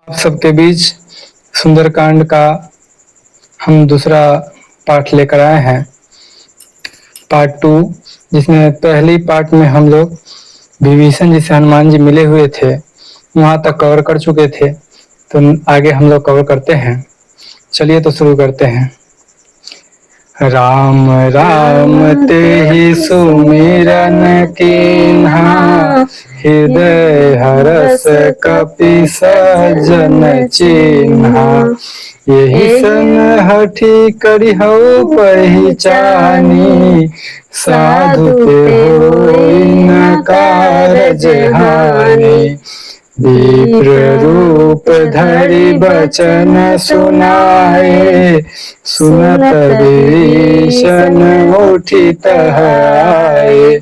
आप सबके बीच सुंदरकांड का हम दूसरा पार्ट लेकर आए हैं, पार्ट 2, जिसमें पहली पार्ट में हम लोग विभीषण जी से हनुमान जी मिले हुए थे, वहां तक कवर कर चुके थे। तो आगे हम लोग कवर करते हैं। चलिए तो शुरू करते हैं। राम राम तेहि सुमिरन कीन्हा, हृदय हरस कपि सजन चिन्हा। यही सन हठि करिहउ पहिचानी, साधु ते होई न कारज हानि। विप्र रूप धरि बचन सुनाए, सुनत विभीषण उठि तह आए।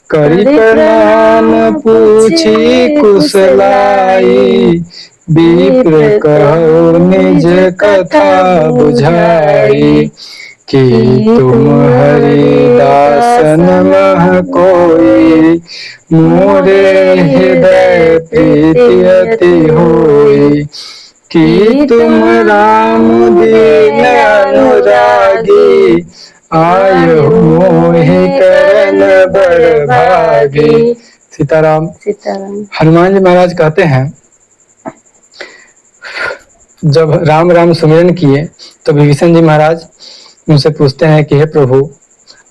करि प्रणाम पूछि कुशलाई, विप्र कहु निज कथा बुझाई। कि तुम हरिदासन मह कोई, मोरे हृदय प्रीति अति होई। कि तुम राम दीन अनुरागी, आयु मोहि करन बड़ भागी। सीताराम। हनुमान जी महाराज कहते हैं, जब राम राम सुमिरन किए तो विभीषण जी महाराज उनसे पूछते हैं कि हे प्रभु,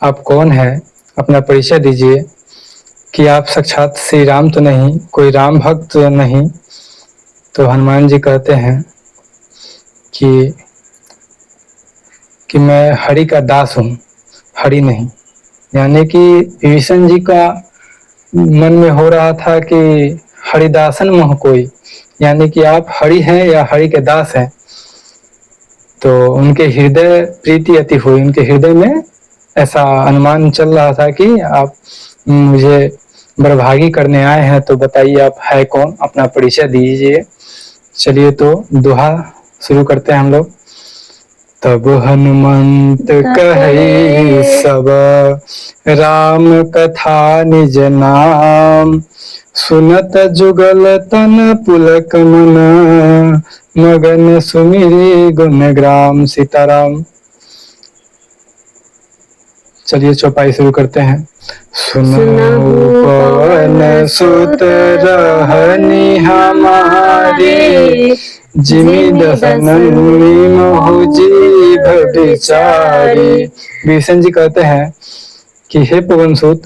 आप कौन है, अपना परिचय दीजिए। कि आप साक्षात श्री राम तो नहीं, कोई राम भक्त तो नहीं। तो हनुमान जी कहते हैं कि मैं हरि का दास हूँ, हरि नहीं। यानी कि विभीषण जी का मन में हो रहा था कि हरिदासन मोह कोई, यानी कि आप हरि हैं या हरि के दास हैं। तो उनके हृदय प्रीति अति हुई, उनके हृदय में ऐसा अनुमान चल रहा था कि आप मुझे बड़भागी करने आए हैं। तो बताइए आप है कौन, अपना परिचय दीजिए। चलिए तो दोहा शुरू करते हैं हम लोग। तब हनुमंत कहे सब, राम कथा निज नाम। सुनत जुगल तन पुलक मन, मगन सुमिरी गुण ग्राम। सीताराम। चलिए चौपाई शुरू करते हैं। सुनहु पवन सुत रहनी हमारी, जिमि दसनंदनी मोहु जीभ बिचारी। विभीषण जी कहते हैं कि हे पवन सुत,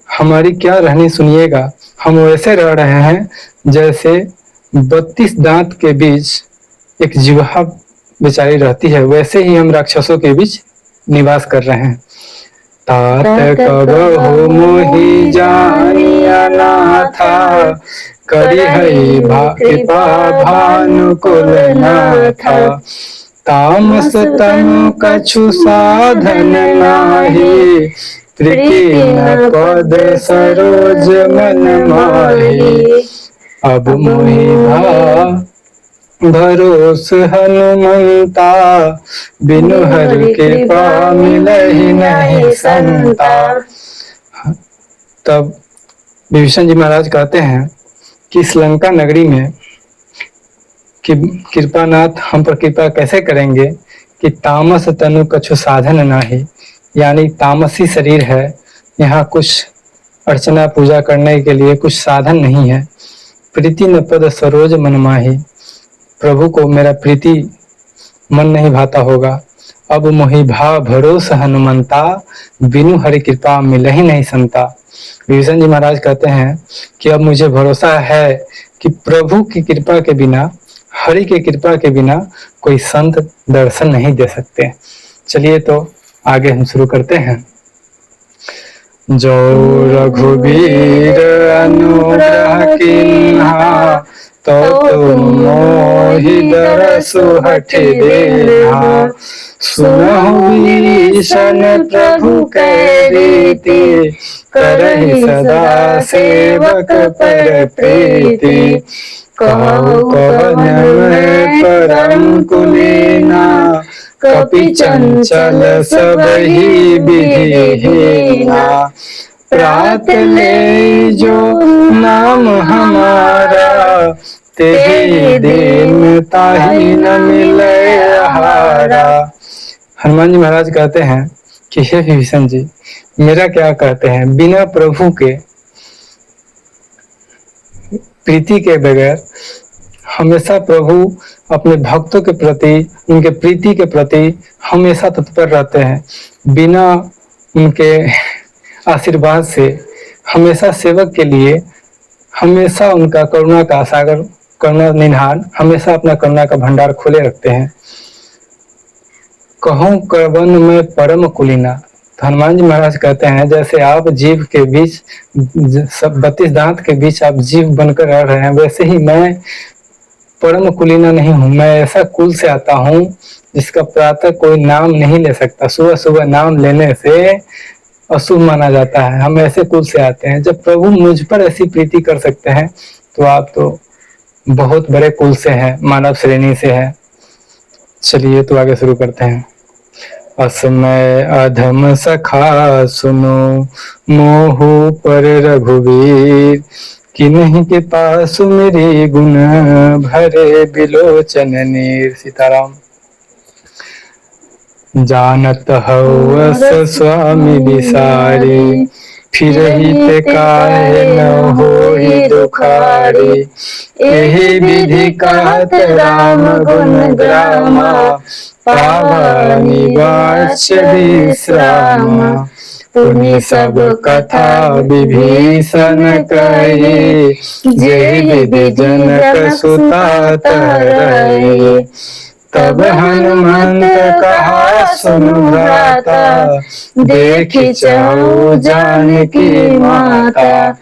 हमारी क्या रहनी सुनिएगा। हम वैसे रह रहे हैं जैसे 32 दांत के बीच एक जिह्वा बेचारी रहती है, वैसे ही हम राक्षसों के बीच निवास कर रहे हैं। तात कबहु मोहि जानिया नाथा, करिहइ कृपा भानुकुल नाथा। तामस तनु कछु साधन नाही, प्रीतिन पद सरोज मन माही। अब मोहि भरोस हनुमंता, बिनु हरि कृपा मिलहि नहीं संता। तब विभीषण जी महाराज कहते हैं कि इस लंका नगरी में कि कृपानाथ हम पर कृपा कैसे करेंगे कि तामस तनु कछु साधन नाही, यानी तामसी शरीर है। यहाँ कुछ अर्चना पूजा करने के लिए कुछ साधन नहीं है। प्रीति न पद सरोज मन माही, प्रभु को मेरा प्रीति मन नहीं भाता होगा। अब मोहि भाव भरोस हनुमंता, बिनु हरि कृपा मिलहि नहीं संता। विभीषण जी महाराज कहते हैं कि अब मुझे भरोसा है कि प्रभु की कृपा के बिना, हरि की कृपा के बिना कोई संत दर्शन नहीं दे सकते। चलिए तो आगे हम शुरू करते हैं। जो रघुबीर अनुग्रह कीन्हा, तो तुम मोहि दरसु हठि दीन्हा। सुनहु विभीषण प्रभु कै रीति, करहि सदा सेवक पर प्रीति। कहु पवन में परम कुलीना, कपि चंचल सबहि विधिहीना। प्रात ले जो नाम हमारा, तेहि दीन ताहि न मिले आहारा। हनुमान जी महाराज कहते हैं कि हे विभीषण जी, मेरा क्या कहते हैं, बिना प्रभु के प्रीति के बगैर हमेशा प्रभु अपने भक्तों के प्रति, उनके प्रीति के प्रति हमेशा तत्पर रहते हैं। बिना उनके आशीर्वाद से हमेशा सेवक के लिए, हमेशा उनका करुणा का सागर, करुणा निधान, हमेशा अपना करुणा का भंडार खोले रखते हैं। कहूँ कवन में परम कुलीना, तो हनुमान जी महाराज कहते हैं जैसे आप जीव के बीच, सब 32 दांत के बीच आप जीव बनकर रह रहे हैं, वैसे ही मैं परम कुलीना नहीं हूँ। मैं ऐसा कुल से आता हूँ जिसका प्रातः कोई नाम नहीं ले सकता। सुबह सुबह नाम लेने से अशुभ माना जाता है। हम ऐसे कुल से आते हैं। जब प्रभु मुझ पर ऐसी प्रीति कर सकते हैं तो आप तो बहुत बड़े कुल से हैं, मानव श्रेणी से है। चलिए तो आगे शुरू करते हैं। असमय अधम सखा सुनो, मोहु पर रघुवीर, कि नहीं के पास मेरे गुण भरे बिलोचन नीर। सीताराम। जानत हवस स्वामी विसारी, फिर ही ते काहे न होई दुखारी। एहि विधि कहत राम गुण ग्रामा, पावनी वाच्य विश्रामा। पुनि सब कथा विभीषण कही, जे विधि जनक सुता तरही। तब हनुमंत कहा सुन भ्राता, देखि चहु जानकी माता।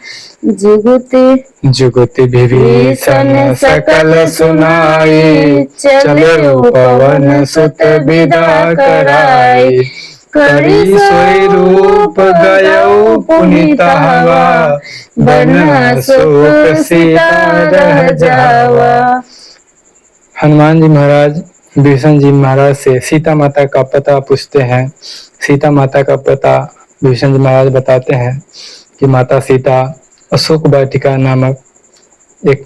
जुगति विभीषण सकल सुनाई, चलऊ पवन सुत विदा कराई। करी सोई रूप गयऊ पुनि तहवा, बन शोक सीता रह जावा। हनुमान जी महाराज विभीषण जी महाराज से सीता माता का पता पूछते हैं। सीता माता का पता विभीषण जी महाराज बताते हैं कि माता सीता अशोक वाटिका नामक एक,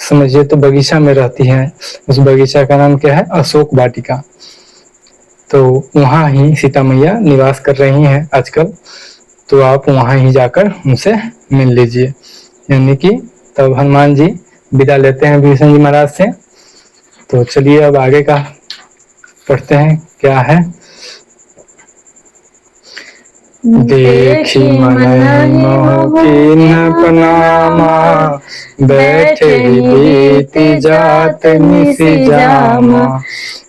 समझिए तो बगीचा में रहती हैं। उस बगीचा का नाम क्या है? अशोक वाटिका। तो वहां ही सीता मैया निवास कर रही हैं आजकल। तो आप वहां ही जाकर उनसे मिल लीजिए। यानी कि तब हनुमान जी विदा लेते हैं विभीषण जी महाराज से। तो चलिए अब आगे का पढ़ते हैं, क्या है। देखी मन मोह प्रणामा, बैठे बीती जात निसि जामा।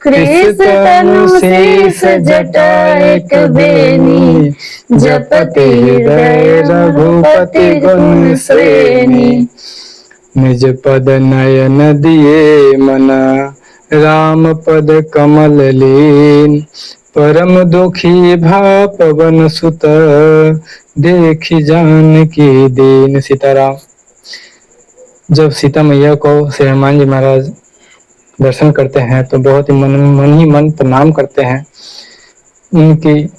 कृष तनु शीस जटा एक बेनी, जपति हृदय रघुपति गुण श्रेणी। निज पद नयन दिए मना, राम पद कमल लीन। परम दुखी भा पवन सुत, देखी जानकी दीन। सीताराम। जब सीता मैया को श्री हनुमान जी महाराज दर्शन करते हैं तो बहुत ही मन ही मन प्रणाम करते हैं। उनकी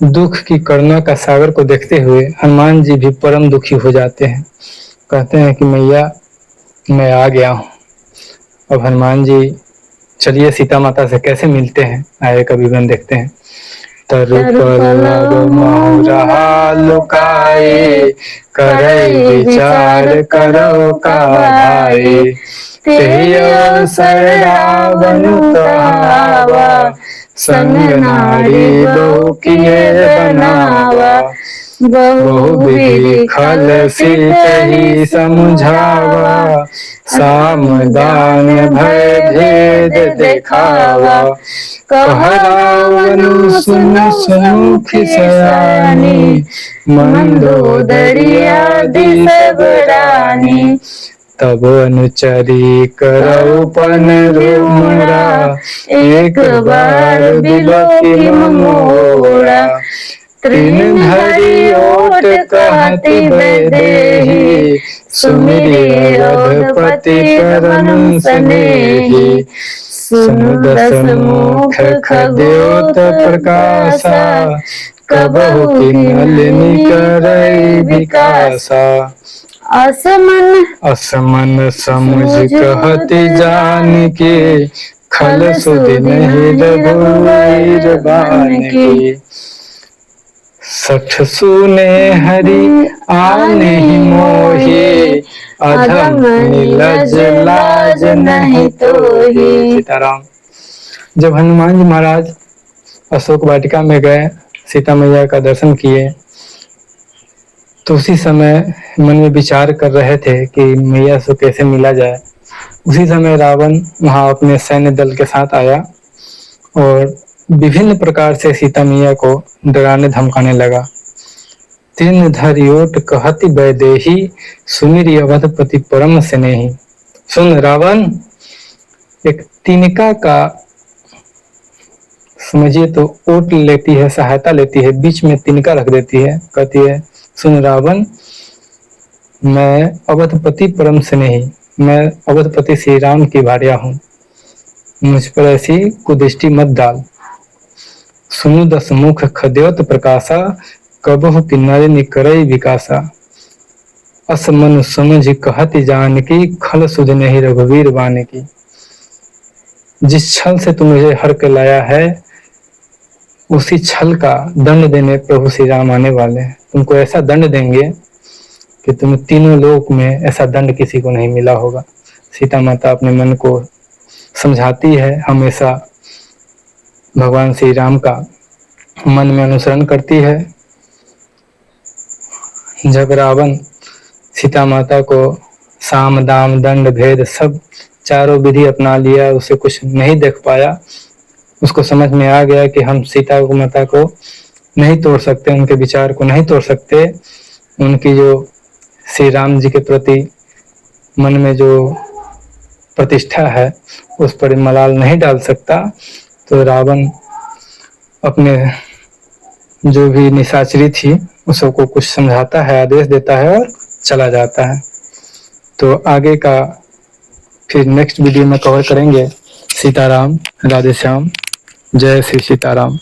दुख की करुणा का सागर को देखते हुए हनुमान जी भी परम दुखी हो जाते हैं। कहते हैं कि मैया मैं आ गया हूँ। अब हनुमान जी चलिए सीता माता से कैसे मिलते हैं, आगे का विवरण देखते हैं। तरु पल्लव मोह रहा लुकाए, करई विचार करो का भाई। तेहि अवसर रावण तहावा, संग नारी बहु किए बनावा। बहु विधि खल सीतहि समझावा, साम दान भय भेद देखावा। कह रावण सुन सुमुख सयानी, मंदोदरी आदि सब रानी। तब अनुचरी करऊ पन रोमरा, एक बार बिलोकी मोरा। तृण धरि ओट कहति वैदेही, सुमिरि रघुपति परम स्नेही। सुनु दस मुख खद्योत प्रकाशा, कबहु किन्नल करई विकासा। असमन असमन समुझ कहते जान के, खल सुध नहीं रघुवीर बान के। सठ सूने हरि आने ही मोहे, अधम नीलज लाज नहीं तोहे। सीताराम। जब हनुमान जी महाराज अशोक वाटिका में गए, सीता मैया का दर्शन किए, तो उसी समय मन में विचार कर रहे थे कि मैया से कैसे मिला जाए। उसी समय रावण वहां अपने सैन्य दल के साथ आया और विभिन्न प्रकार से सीता मैया को डराने धमकाने लगा। तीन धरियोट कहति वैदेही, सुमिरि अवधपति परम स्नेही। सुन रावण, एक तिनका का समझिए तो ओट लेती है, सहायता लेती है, बीच में तिनका रख देती है, कहती है सुन रावण, मैं अवधपति परम स्नेही, मैं अवधपति श्री राम की भार्या हूँ, मुझ पर ऐसी कुदृष्टि मत डाल। सुनु दस मुख खद्योत प्रकाशा, कबहु किन्नर निकरई विकासा। असमन समझ कहति जान की, खल सुध नहीं रघुवीर बान की। जिस छल से तुम मुझे हर के लाया है, उसी छल का दंड देने प्रभु श्री राम आने वाले हैं। तुमको ऐसा दंड देंगे कि तुम तीनों लोक में ऐसा दंड किसी को नहीं मिला होगा। सीता माता अपने मन को समझाती है, हमेशा भगवान श्री राम का मन में अनुसरण करती है। जब रावण सीता माता को साम दाम दंड भेद सब चारों विधि अपना लिया, उसे कुछ नहीं देख पाया, उसको समझ में आ गया कि हम सीता माता को नहीं तोड़ सकते, उनके विचार को नहीं तोड़ सकते, उनकी जो श्री राम जी के प्रति मन में जो प्रतिष्ठा है उस पर मलाल नहीं डाल सकता। तो रावण अपने जो भी निशाचरी थी उसको कुछ समझाता है, आदेश देता है और चला जाता है। तो आगे का फिर नेक्स्ट वीडियो में कवर करेंगे। सीताराम, राधे श्याम, जय श्री सीताराम।